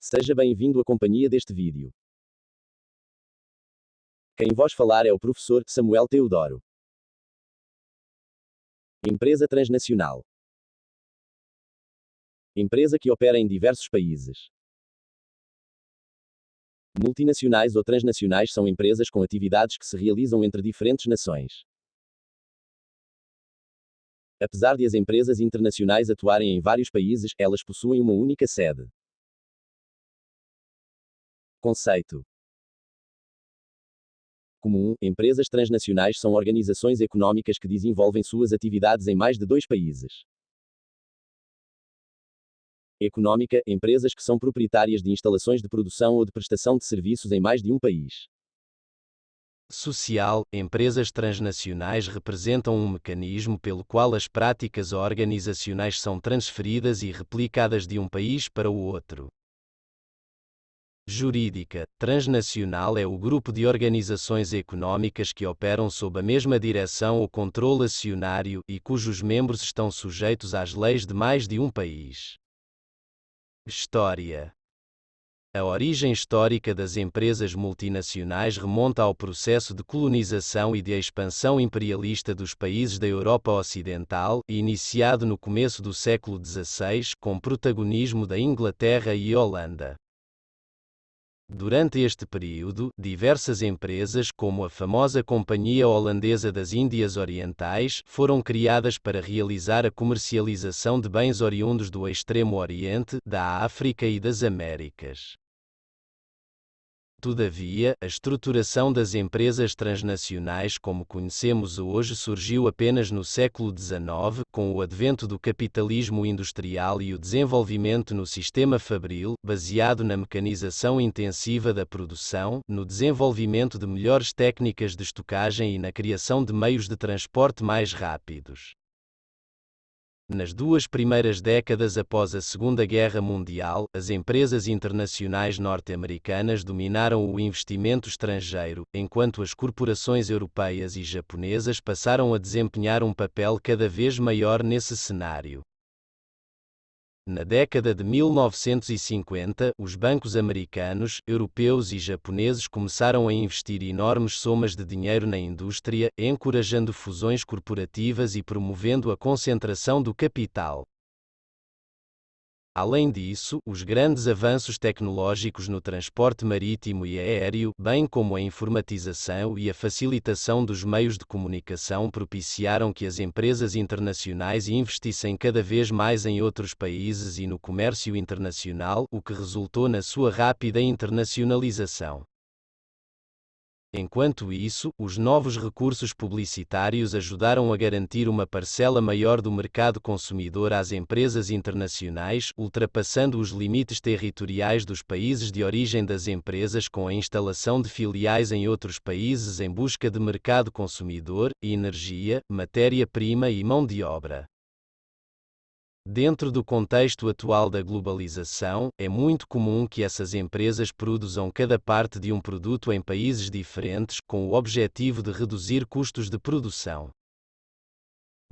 Seja bem-vindo à companhia deste vídeo. Quem vos falar é o professor Samuel Teodoro. Empresa transnacional. Empresa que opera em diversos países. Multinacionais ou transnacionais são empresas com atividades que se realizam entre diferentes nações. Apesar de as empresas internacionais atuarem em vários países, elas possuem uma única sede. Conceito comum: empresas transnacionais são organizações econômicas que desenvolvem suas atividades em mais de 2 países. Econômica: empresas que são proprietárias de instalações de produção ou de prestação de serviços em mais de um país. Social: empresas transnacionais representam um mecanismo pelo qual as práticas organizacionais são transferidas e replicadas de um país para o outro. Jurídica: transnacional é o grupo de organizações econômicas que operam sob a mesma direção ou controle acionário e cujos membros estão sujeitos às leis de mais de um país. História: a origem histórica das empresas multinacionais remonta ao processo de colonização e de expansão imperialista dos países da Europa Ocidental, iniciado no começo do século XVI, com protagonismo da Inglaterra e Holanda. Durante este período, diversas empresas, como a famosa Companhia Holandesa das Índias Orientais, foram criadas para realizar a comercialização de bens oriundos do Extremo Oriente, da África e das Américas. Todavia, a estruturação das empresas transnacionais como conhecemos hoje surgiu apenas no século XIX, com o advento do capitalismo industrial e o desenvolvimento no sistema fabril, baseado na mecanização intensiva da produção, no desenvolvimento de melhores técnicas de estocagem e na criação de meios de transporte mais rápidos. Nas 2 primeiras décadas após a Segunda Guerra Mundial, as empresas internacionais norte-americanas dominaram o investimento estrangeiro, enquanto as corporações europeias e japonesas passaram a desempenhar um papel cada vez maior nesse cenário. Na década de 1950, os bancos americanos, europeus e japoneses começaram a investir enormes somas de dinheiro na indústria, encorajando fusões corporativas e promovendo a concentração do capital. Além disso, os grandes avanços tecnológicos no transporte marítimo e aéreo, bem como a informatização e a facilitação dos meios de comunicação propiciaram que as empresas internacionais investissem cada vez mais em outros países e no comércio internacional, o que resultou na sua rápida internacionalização. Enquanto isso, os novos recursos publicitários ajudaram a garantir uma parcela maior do mercado consumidor às empresas internacionais, ultrapassando os limites territoriais dos países de origem das empresas com a instalação de filiais em outros países em busca de mercado consumidor, energia, matéria-prima e mão de obra. Dentro do contexto atual da globalização, é muito comum que essas empresas produzam cada parte de um produto em países diferentes, com o objetivo de reduzir custos de produção.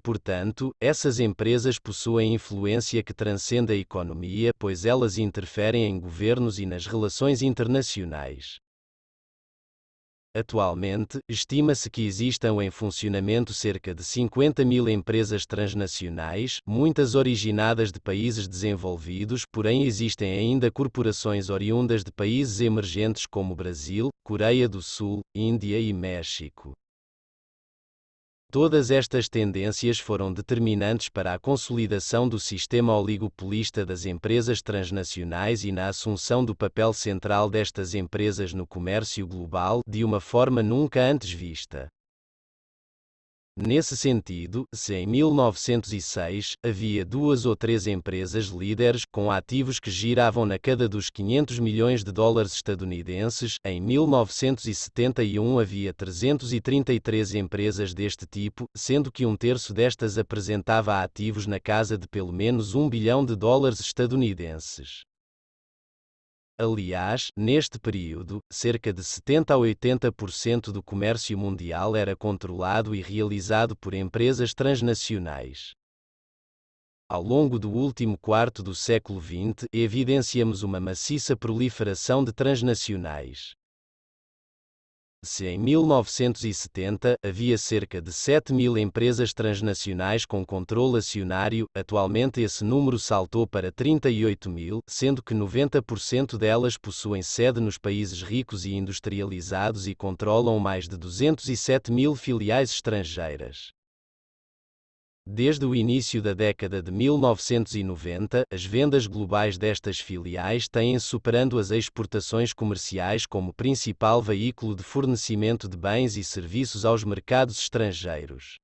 Portanto, essas empresas possuem influência que transcende a economia, pois elas interferem em governos e nas relações internacionais. Atualmente, estima-se que existam em funcionamento cerca de 50.000 empresas transnacionais, muitas originadas de países desenvolvidos, porém existem ainda corporações oriundas de países emergentes como Brasil, Coreia do Sul, Índia e México. Todas estas tendências foram determinantes para a consolidação do sistema oligopolista das empresas transnacionais e na assunção do papel central destas empresas no comércio global, de uma forma nunca antes vista. Nesse sentido, se em 1906 havia 2 ou 3 empresas líderes com ativos que giravam na casa dos 500 milhões de dólares estadunidenses, em 1971 havia 333 empresas deste tipo, sendo que 1/3 destas apresentava ativos na casa de pelo menos $1 bilhão estadunidenses. Aliás, neste período, cerca de 70 a 80% do comércio mundial era controlado e realizado por empresas transnacionais. Ao longo do último quarto do século XX, evidenciamos uma maciça proliferação de transnacionais. Se em 1970 havia cerca de 7.000 empresas transnacionais com controle acionário, atualmente esse número saltou para 38.000, sendo que 90% delas possuem sede nos países ricos e industrializados e controlam mais de 207.000 filiais estrangeiras. Desde o início da década de 1990, as vendas globais destas filiais têm superando as exportações comerciais como principal veículo de fornecimento de bens e serviços aos mercados estrangeiros.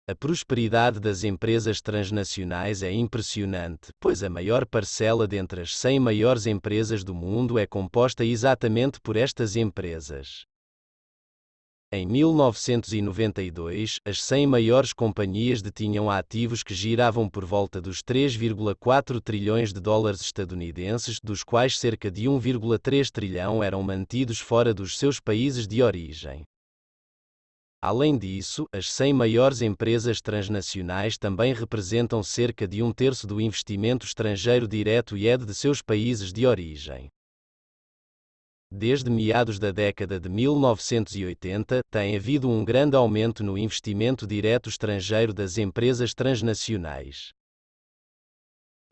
A prosperidade das empresas transnacionais é impressionante, pois a maior parcela dentre as 100 maiores empresas do mundo é composta exatamente por estas empresas. Em 1992, as 100 maiores companhias detinham ativos que giravam por volta dos 3,4 trilhões de dólares estadunidenses, dos quais cerca de 1,3 trilhão eram mantidos fora dos seus países de origem. Além disso, as 100 maiores empresas transnacionais também representam cerca de 1/3 do investimento estrangeiro direto e de seus países de origem. Desde meados da década de 1980, tem havido um grande aumento no investimento direto estrangeiro das empresas transnacionais.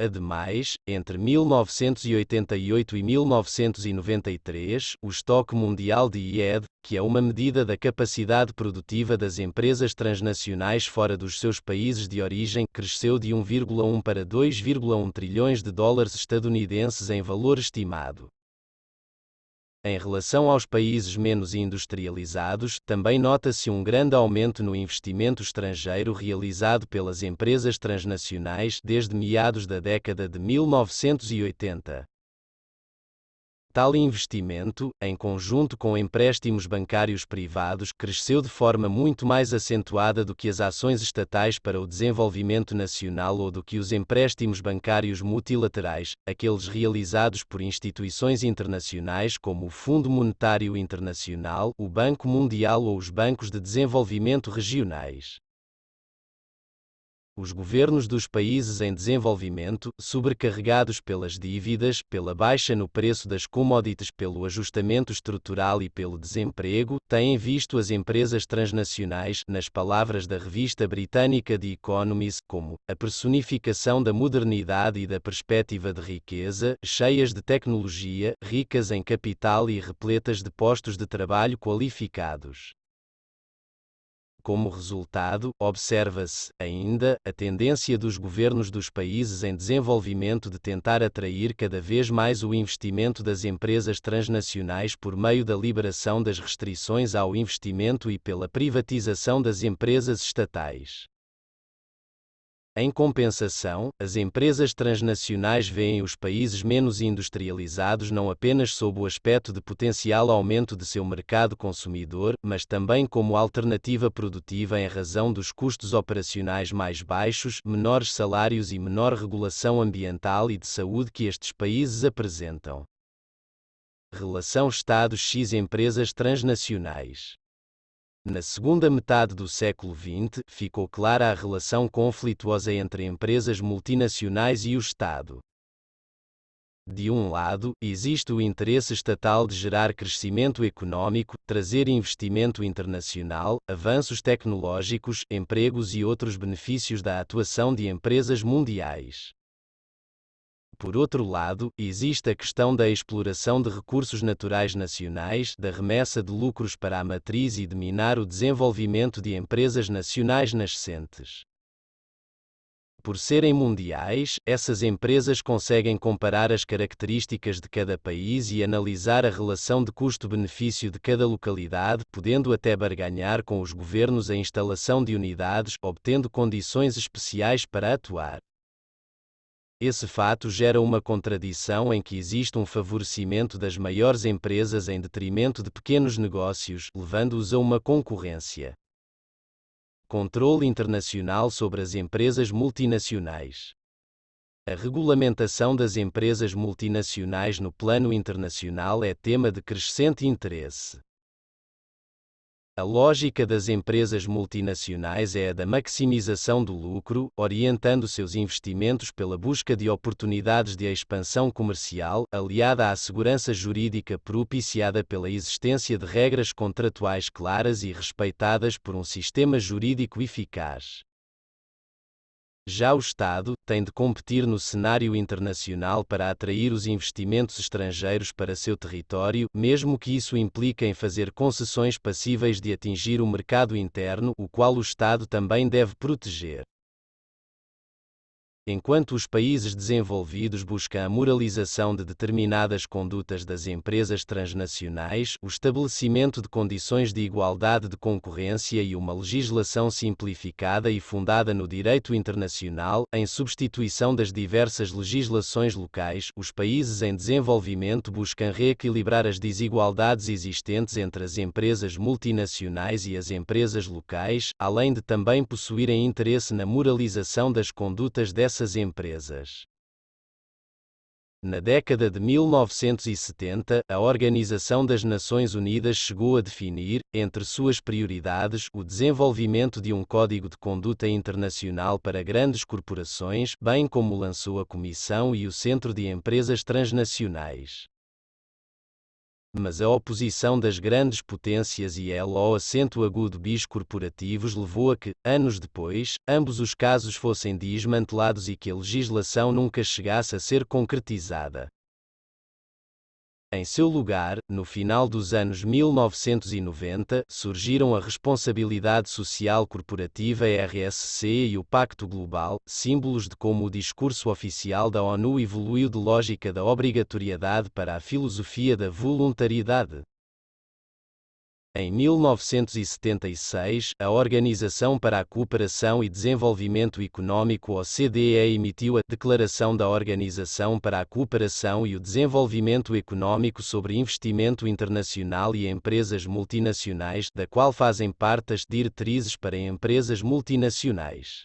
Ademais, entre 1988 e 1993, o estoque mundial de IED, que é uma medida da capacidade produtiva das empresas transnacionais fora dos seus países de origem, cresceu de 1,1 para 2,1 trilhões de dólares estadunidenses em valor estimado. Em relação aos países menos industrializados, também nota-se um grande aumento no investimento estrangeiro realizado pelas empresas transnacionais desde meados da década de 1980. Tal investimento, em conjunto com empréstimos bancários privados, cresceu de forma muito mais acentuada do que as ações estatais para o desenvolvimento nacional ou do que os empréstimos bancários multilaterais, aqueles realizados por instituições internacionais como o Fundo Monetário Internacional, o Banco Mundial ou os bancos de desenvolvimento regionais. Os governos dos países em desenvolvimento, sobrecarregados pelas dívidas, pela baixa no preço das commodities, pelo ajustamento estrutural e pelo desemprego, têm visto as empresas transnacionais, nas palavras da revista britânica The Economist, como a personificação da modernidade e da perspectiva de riqueza, cheias de tecnologia, ricas em capital e repletas de postos de trabalho qualificados. Como resultado, observa-se, ainda, a tendência dos governos dos países em desenvolvimento de tentar atrair cada vez mais o investimento das empresas transnacionais por meio da liberação das restrições ao investimento e pela privatização das empresas estatais. Em compensação, as empresas transnacionais veem os países menos industrializados não apenas sob o aspecto de potencial aumento de seu mercado consumidor, mas também como alternativa produtiva em razão dos custos operacionais mais baixos, menores salários e menor regulação ambiental e de saúde que estes países apresentam. Relação Estado-X Empresas transnacionais. Na segunda metade do século XX, ficou clara a relação conflituosa entre empresas multinacionais e o Estado. De um lado, existe o interesse estatal de gerar crescimento econômico, trazer investimento internacional, avanços tecnológicos, empregos e outros benefícios da atuação de empresas mundiais. Por outro lado, existe a questão da exploração de recursos naturais nacionais, da remessa de lucros para a matriz e de minar o desenvolvimento de empresas nacionais nascentes. Por serem mundiais, essas empresas conseguem comparar as características de cada país e analisar a relação de custo-benefício de cada localidade, podendo até barganhar com os governos a instalação de unidades, obtendo condições especiais para atuar. Esse fato gera uma contradição em que existe um favorecimento das maiores empresas em detrimento de pequenos negócios, levando-os a uma concorrência. Controle internacional sobre as empresas multinacionais. A regulamentação das empresas multinacionais no plano internacional é tema de crescente interesse. A lógica das empresas multinacionais é a da maximização do lucro, orientando seus investimentos pela busca de oportunidades de expansão comercial, aliada à segurança jurídica propiciada pela existência de regras contratuais claras e respeitadas por um sistema jurídico eficaz. Já o Estado tem de competir no cenário internacional para atrair os investimentos estrangeiros para seu território, mesmo que isso implique em fazer concessões passíveis de atingir o mercado interno, o qual o Estado também deve proteger. Enquanto os países desenvolvidos buscam a moralização de determinadas condutas das empresas transnacionais, o estabelecimento de condições de igualdade de concorrência e uma legislação simplificada e fundada no direito internacional, em substituição das diversas legislações locais, os países em desenvolvimento buscam reequilibrar as desigualdades existentes entre as empresas multinacionais e as empresas locais, além de também possuírem interesse na moralização das condutas dessas empresas. Na década de 1970, a Organização das Nações Unidas chegou a definir, entre suas prioridades, o desenvolvimento de um código de conduta internacional para grandes corporações, bem como lançou a Comissão e o Centro de Empresas Transnacionais. Mas a oposição das grandes potências e o acento agudo bis corporativos levou a que, anos depois, ambos os casos fossem desmantelados e que a legislação nunca chegasse a ser concretizada. Em seu lugar, no final dos anos 1990, surgiram a Responsabilidade Social Corporativa RSC e o Pacto Global, símbolos de como o discurso oficial da ONU evoluiu de lógica da obrigatoriedade para a filosofia da voluntariedade. Em 1976, a Organização para a Cooperação e Desenvolvimento Econômico (OCDE) emitiu a Declaração da Organização para a Cooperação e o Desenvolvimento Econômico sobre Investimento Internacional e Empresas Multinacionais, da qual fazem parte as diretrizes para empresas multinacionais.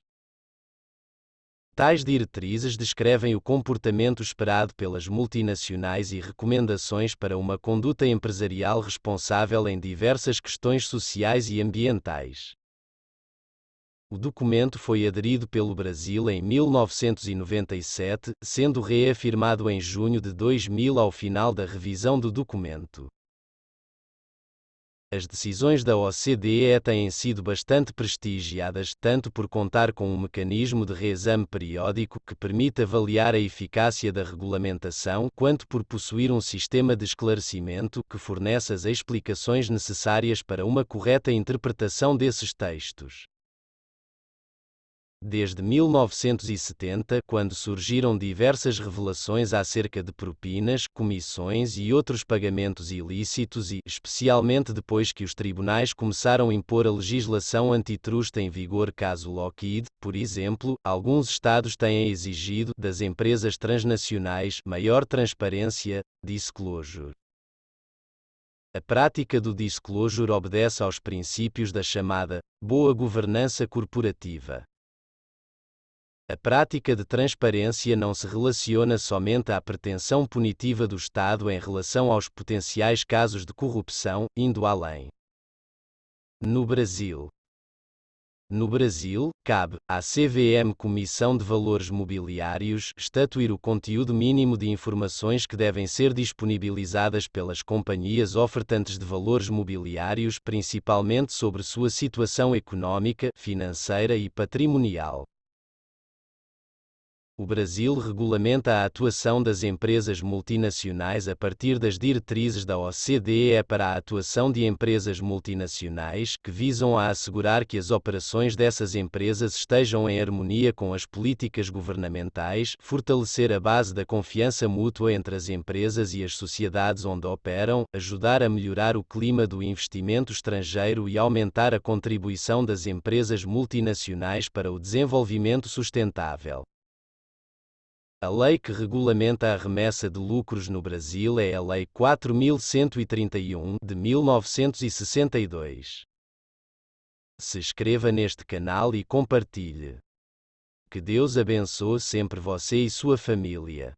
Tais diretrizes descrevem o comportamento esperado pelas multinacionais e recomendações para uma conduta empresarial responsável em diversas questões sociais e ambientais. O documento foi aderido pelo Brasil em 1997, sendo reafirmado em junho de 2000 ao final da revisão do documento. As decisões da OCDE têm sido bastante prestigiadas, tanto por contar com um mecanismo de reexame periódico que permite avaliar a eficácia da regulamentação, quanto por possuir um sistema de esclarecimento que fornece as explicações necessárias para uma correta interpretação desses textos. Desde 1970, quando surgiram diversas revelações acerca de propinas, comissões e outros pagamentos ilícitos e, especialmente depois que os tribunais começaram a impor a legislação antitrust em vigor caso Lockheed, por exemplo, alguns estados têm exigido das empresas transnacionais maior transparência, disclosure. A prática do disclosure obedece aos princípios da chamada boa governança corporativa. A prática de transparência não se relaciona somente à pretensão punitiva do Estado em relação aos potenciais casos de corrupção, indo além. No Brasil, cabe à CVM Comissão de Valores Mobiliários estatuir o conteúdo mínimo de informações que devem ser disponibilizadas pelas companhias ofertantes de valores mobiliários, principalmente sobre sua situação econômica, financeira e patrimonial. O Brasil regulamenta a atuação das empresas multinacionais a partir das diretrizes da OCDE para a atuação de empresas multinacionais, que visam a assegurar que as operações dessas empresas estejam em harmonia com as políticas governamentais, fortalecer a base da confiança mútua entre as empresas e as sociedades onde operam, ajudar a melhorar o clima do investimento estrangeiro e aumentar a contribuição das empresas multinacionais para o desenvolvimento sustentável. A lei que regulamenta a remessa de lucros no Brasil é a Lei 4.131, de 1962. Se inscreva neste canal e compartilhe. Que Deus abençoe sempre você e sua família.